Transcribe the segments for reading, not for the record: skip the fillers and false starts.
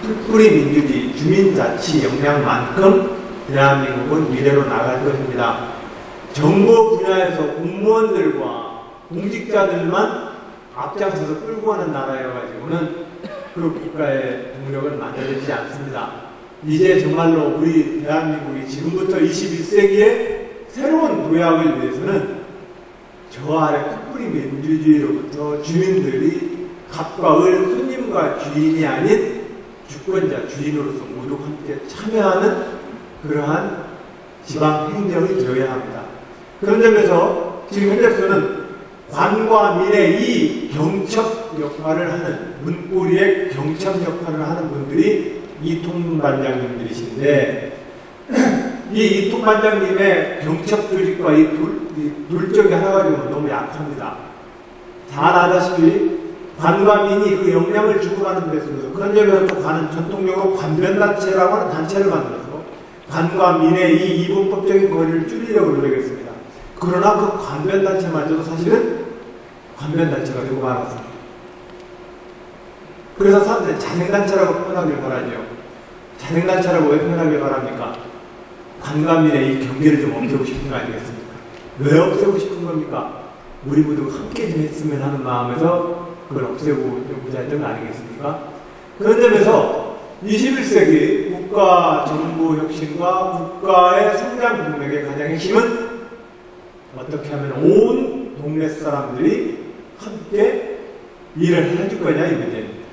풀뿌리 민주주의 주민자치 역량만큼 대한민국은 미래로 나갈 것입니다. 정보 분야에서 공무원들과 공직자들만 앞장서서 끌고 가는 나라여가지고는 그 국가의 동력을 만들어지지 않습니다. 이제 정말로 우리 대한민국이 지금부터 21세기의 새로운 도약을 위해서는 저 아래 풀뿌리 민주주의로부터 주민들이 갑과 을, 손님과 주인이 아닌 주권자, 주인으로서 모두 함께 참여하는 그러한 지방 행정이 되어야 합니다. 그런 점에서 지금 현재로서는 관과 민의 이 경첩 역할을 하는, 문고리의 경첩 역할을 하는 분들이 이통반장님들이신데, 이 이통반장님의 경첩 조직과 이 둘적이 하나 가지고는 너무 약합니다. 잘 아다시피 관과 민이 그 역량을 주고가는 데서 그런 점에서 또 관은 전통적으로 관변단체라고 하는 단체를 만들어서 관과 민의 이 이분법적인 거리를 줄이려고 노력했습니다. 그러나 그 관변단체마저도 사실은 관변단체가 되고 말았습니다. 그래서 사람들이 자생단체라고 표현하길 바라죠. 자생단체라고 왜 표현하길 바랍니까? 관과 민의 이 경계를 좀 없애고 싶은 거 아니겠습니까? 왜 없애고 싶은 겁니까? 우리 모두 함께 지냈으면 하는 마음에서 그걸 없애고 보자 했던 거 아니겠습니까? 그런 점에서 21세기 국가 정부 혁신과 국가의 성장 동력의 가장 핵심은 어떻게 하면 온 동네 사람들이 함께 일을 해줄 거냐 이 문제입니다.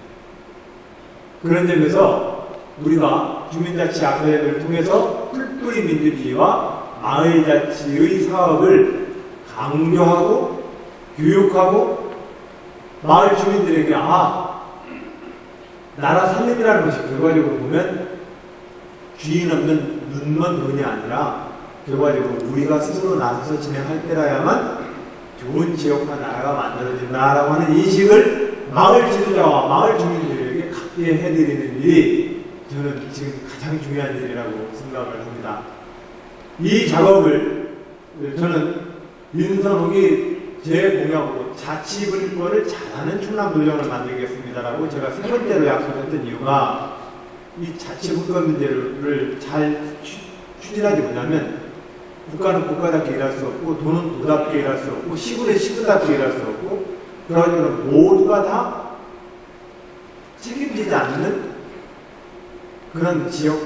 그런 점에서 우리가 주민자치 아카데미를 통해서 풀뿌리 민주주의와 마을자치의 사업을 강조하고 교육하고 마을 주민들에게 나라 살림이라는 것이 결과적으로 보면 주인 없는 눈먼 돈이 아니라 결과적으로 우리가 스스로 나서서 진행할 때라야만 좋은 지역과 나라가 만들어진다라고 하는 인식을 마을 지도자와 마을 주민들에게 갖게 해드리는 일이 저는 지금 가장 중요한 일이라고 생각을 합니다. 이 작업을 저는 윤선옥이 제 공약으로 자치분권을 잘하는 충남도정을 만들겠습니다라고 제가 세 번째로 약속했던 이유가 이 자치분권 문제를 잘 추진하지 못하면 국가는 국가답게 일할 수 없고 돈은 도답게 일할 수 없고 시군은 시군답게 일할 수 없고 그래가지고 모두가 다 책임지지 않는 그런 지역,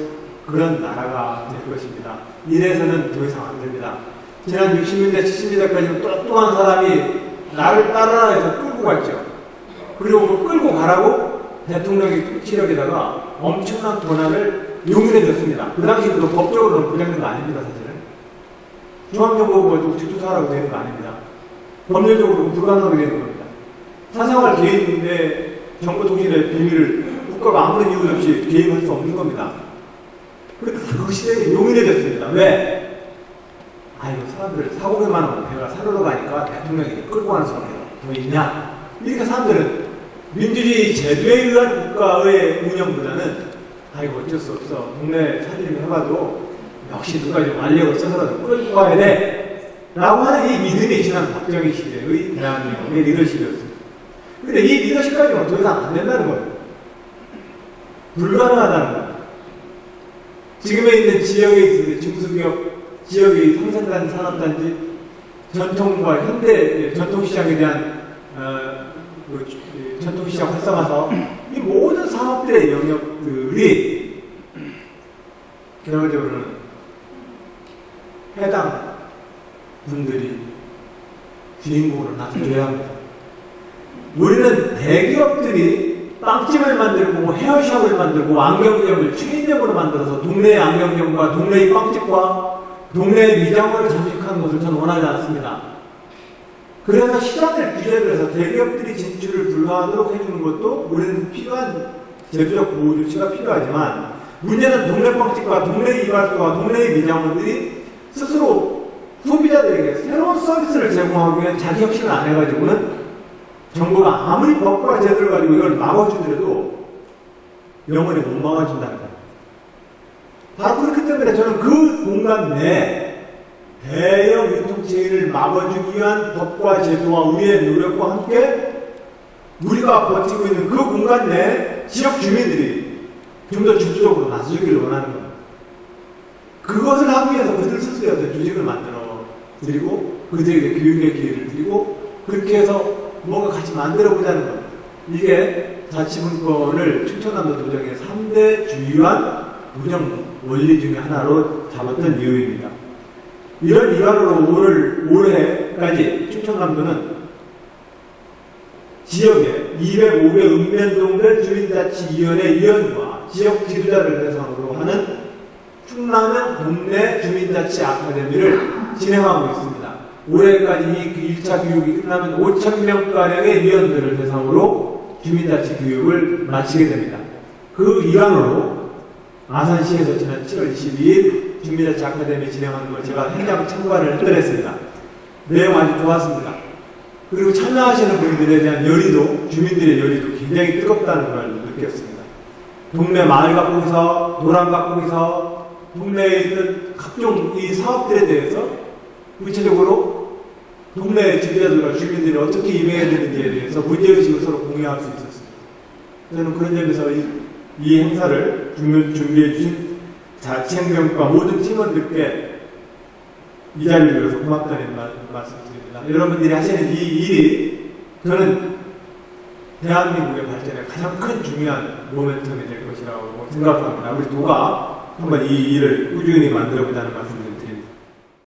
그런 나라가 될 것입니다. 이래서는 더 이상 안 됩니다. 지난 60년대, 70년대까지는 똑똑한 사람이 나를 따르라 해서 끌고 갔죠. 그리고 그 끌고 가라고 대통령이 치력에다가 엄청난 권한을 용인해 줬습니다. 그 당시에도 법적으로는 부정된 거 아닙니다, 사실은. 중앙정보가 직조사라고 되는 거 아닙니다. 법률적으로 불가능하게 되는 겁니다. 사생활 개인인데 정보통신의 비밀을 국가가 아무런 이유 없이 개입할 수 없는 겁니다. 그런데 그 시대에 용인해 줬습니다. 왜? 사람들 사고기만 하고 배가 사르러 가니까 대통령이 끌고 가는 수밖에 더 있냐? 이렇게 사람들은 민주주의 제도에 의한 국가의 운영보다는 어쩔 수 없어. 동네 사진 해봐도 역시 누가 좀 알력을 써서라도 끌고 가야 돼. 라고 하는 이 믿음이 지난 박정희 시대의 대한민국의 리더십이었습니다. 근데 이 리더십까지는 더 이상 안 된다는 거예요. 불가능하다는 거예요. 지금에 있는 지역에 있는 중소기업 지역의 상생단 산업단지, 전통과 현대 전통시장에 대한 전통시장 활성화 사업, 이 모든 산업들의 영역들이 결과적으로는 해당 분들이 주인공으로 나서줘야 합니다. 우리는 대기업들이 빵집을 만들고 헤어샵을 만들고 안경점을 체인점으로 만들어서 동네의 안경점과 동네의 빵집과 동네의 미장원을 잠식하는 것을 저는 원하지 않습니다. 그래서 시장을 규제를 해서 대기업들이 진출을 불가하도록 해주는 것도 우리는 필요한 제도적 보호 조치가 필요하지만 문제는 동네 빵집과 동네 이발소와 동네 미장원들이 스스로 소비자들에게 새로운 서비스를 제공하기 위한 자기 혁신을 안 해가지고는 정부가 아무리 법과 제도를 가지고 이걸 막아주더라도 영원히 못 막아준다는 거예요. 바로 그렇기 때문에 저는 그 공간 내에 대형 유통체인을 막아주기 위한 법과 제도와 우리의 노력과 함께 우리가 버티고 있는 그 공간 내에 지역 주민들이 좀 더 주도적으로 나서주기를 원하는 겁니다. 그것을 하기 위해서 그들 스스로의 어떤 조직을 만들어 드리고 그들에게 교육의 기회를 드리고 그렇게 해서 뭔가 같이 만들어 보자는 겁니다. 이게 자치분권을 충청남도 도정의 3대 주요한 도정 원리 중에 하나로 잡았던 이유입니다. 이런 일환으로 올해까지 충청남도는 지역에 205개 읍면동별 주민자치위원회 위원과 지역 지도자를 대상으로 하는 충남형 동네 주민자치 아카데미를 진행하고 있습니다. 올해까지 이 1차 교육이 끝나면 5,000명가량의 위원들을 대상으로 주민자치 교육을 마치게 됩니다. 그 일환으로 아산시에서 지난 7월 22일 주민자치 아카데미 진행하는 걸 제가 현장 참관을 해드렸습니다. 내용 아주 좋았습니다. 그리고 참여하시는 분들에 대한 열의도, 주민들의 열의도 굉장히 뜨겁다는 걸 느꼈습니다. 동네 마을 가꾸기서, 도랑 가꾸기서, 동네에 있는 각종 이 사업들에 대해서 구체적으로 동네 지도자들과 주민들이 어떻게 임해야 되는지에 대해서 문제의식을 서로 공유할 수 있었습니다. 저는 그런 점에서 이 행사를 준비해주신 자치행정과 모든 팀원들께 이 자리를 위해서 고맙다는 말씀드립니다. 여러분들이 하시는 이 일이 저는 대한민국의 발전에 가장 큰 중요한 모멘텀이 될 것이라고 생각합니다. 우리 도가 한번 이 일을 꾸준히 만들어보자는 말씀